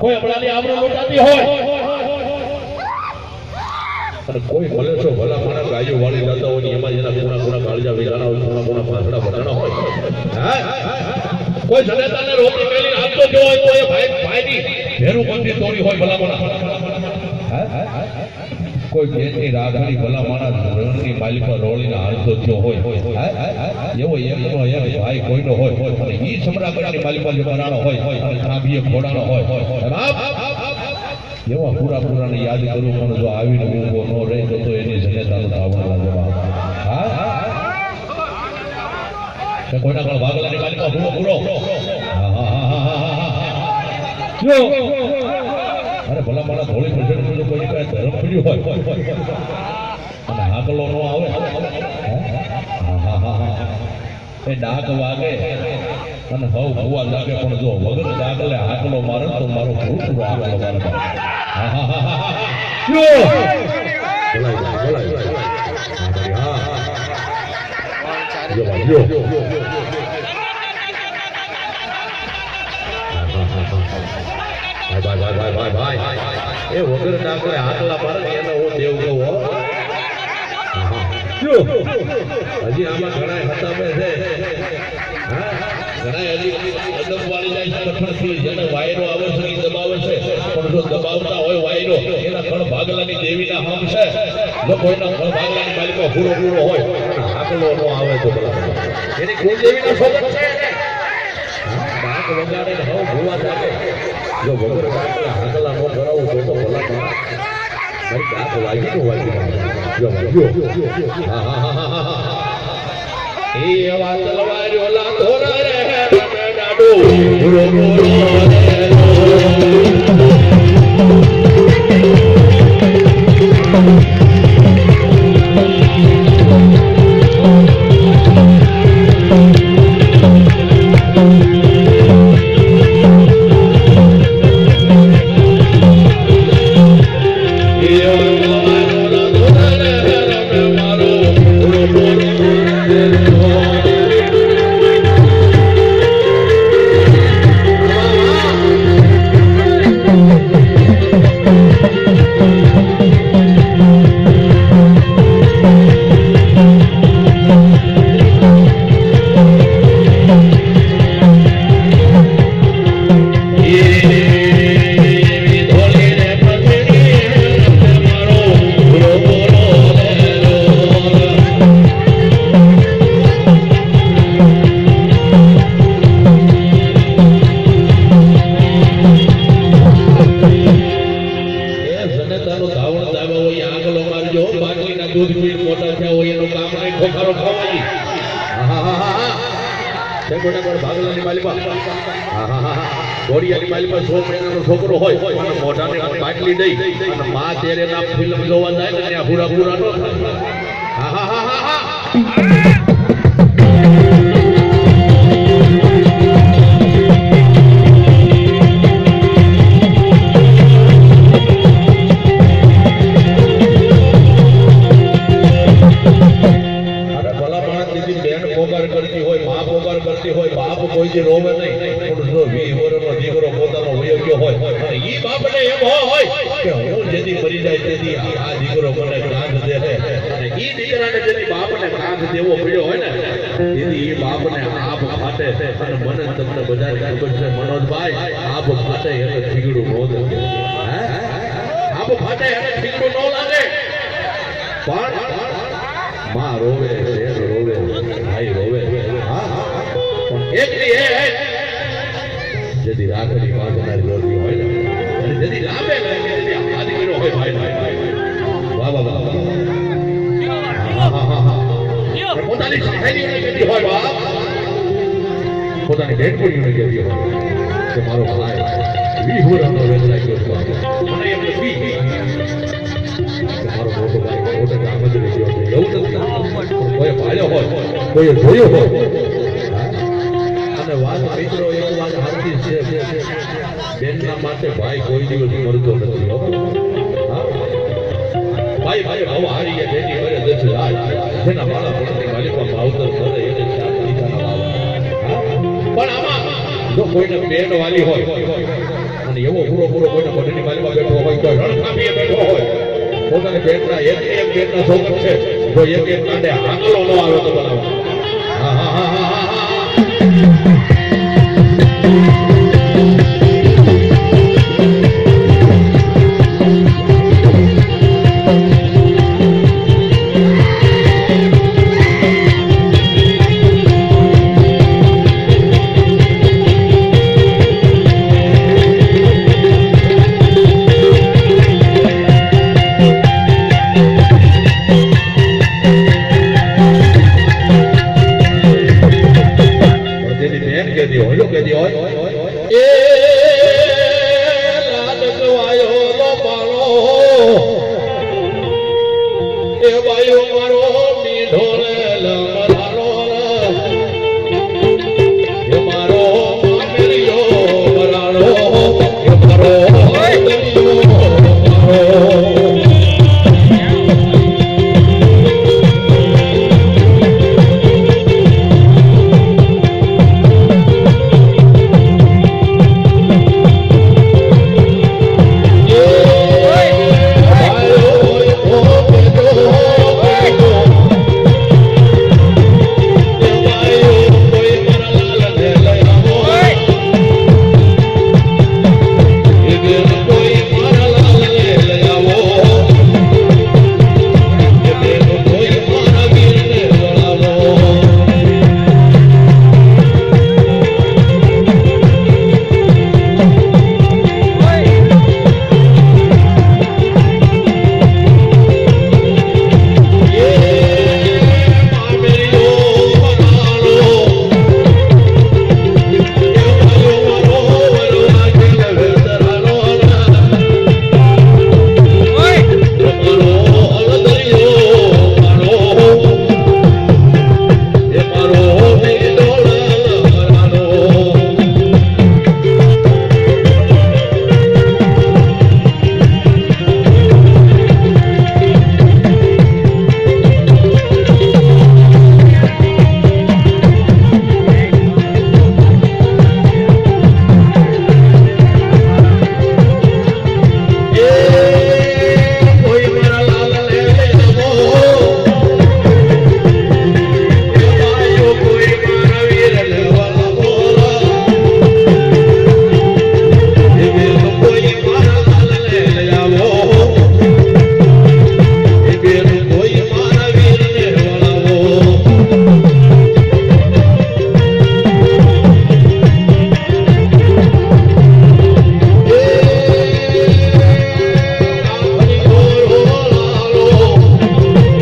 કોઈ હમણાંની આબરૂ લૂંટાતી હોય અને કોઈ ભલે છો ભલા માણસ ગાયો વાળી જતા હોય એમાં જેના ગુના કાળજા વેરાના હોય ગુના પાસડા બટાણા હોય કોઈ જનેતાને રોટી મેલી આપતો જો હોય તો એ ભાઈની ભેરું બંધી તોડી હોય ભલા માણસ કોઈ બેની રાધાની ભલા માણસ રણની માલિકા રોળીને હાલતો જો હોય એવો એકનો એક ભાઈ કોઈનો હોય અને ઈ સમરાગઢની માલિકા જે બનાનો હોય અને ખાબીએ ખોડાનો હોય એવા પૂરાને યાદ કરું પણ જો આવીને ઊભો ન રહે તો એની જનેતાનો ધાવણા જવાબ કોઈના પણ ભાગલાની માલિકા પૂરો જો અરે ભલા મારા ધોળી પ્રસંગ કોઈ કઈ ધર્મ પડ્યું હોય અને હાકલો નો આવે એ ડાક વાગે અને હવ ભુવા લાગે પણ જો વગર ડાકલે હાકલો મારે તો મારો ભૂત હાકલો મારે ભાઈ એ વગર ડાકલે હાકલા મારે એને હું દેવ કહું હજી આમાં ઘણા હતામે છે ઘણા હજી અદબ વાળી જાય છે કઠણથી જેને વાયરો આવે છે એ દબાવે છે પણ જો દબાવતા હોય વાયરો એના ખણ ભાગલાની દેવીના હમ છે જો કોઈના ખણ ભાગલાની માલિકા પૂરો હોય હાકલો નો આવે તો એની કોઈ દેવીના સ્વગત છે ડાક વગાડે ને હવ ભૂવા જાગે જો વગર ડાકલે હાકલા નો કરાવું તો ભલા મારી ડાક વાગી નો વાગી એ એવા તલવારીઓ લાખોરા રે ડાડો પૂરો છોકરો હોય મોઢાને બાટલી દઈ અને મા તેરે ના ફિલ્મ જોવા જાય ને ત્યાં પૂરા નો કરતી હોય મા પોકાર કરતી હોય બાપ કોઈ રોવે નહીં દીકરો પોતાનો વયો હોય અને ઈ બાપને એમ હોય કે હું જેથી મરી જાય તેથી આ દીકરો મને કાંધ દે અને ઈ દીકરાને જેથી બાપને કાંધ દેવો પડ્યો હોય ને તેથી ઈ બાપને આપ ફાટે અને મને તમને બધાને ખબર છે મનોજભાઈ આપ ફાટે એટલે ઠીકડું નો લાગે આપ ફાટે એટલે ઠીકડું નો લાગે પણ માં રોવે શેર રોવે ભાઈ રોવે પણ એકલી જેથી રાખડી બાંધનારી રોટી હોય ને અને જેથી લાંબે જેથી આ દીકરો હોય ભાઈ વાહ પોતાની સાહેબની કહેતી હોય બાપ પોતાની બેનપણીઓને કહેતી હોય કે મારો ભાઈ વિહોરાનો વેચાઈ ગયો મને એમ નથી મારો મોટો ભાઈ મોટો કામ જ રહી ગયો એવું નથી કોઈ ભાળ્યો હોય કોઈ જોયો હોય અને વાત મિત્રો એક વાત હાલતી છે બેનના માટે ભાઈ કોઈ દિવસ મરતો નથી ભાઈ ભાઈ ભાવ હારી ગયા બેની કરે દસ રાજ જેના માળા પડતી માલિકા માવતર કરે એને ચાર દીકરાના પણ આમાં જો કોઈને બેન વાલી હોય અને એવો પૂરો કોઈના મોઢાની બાજુમાં બેઠો હોય કોઈ રણખામીએ બેઠો હોય પોતાની પેટના એક પેટના છોકર છે જો એક કાંડે આંગળો ન આવે તો બનાવો હા હા હા હા હા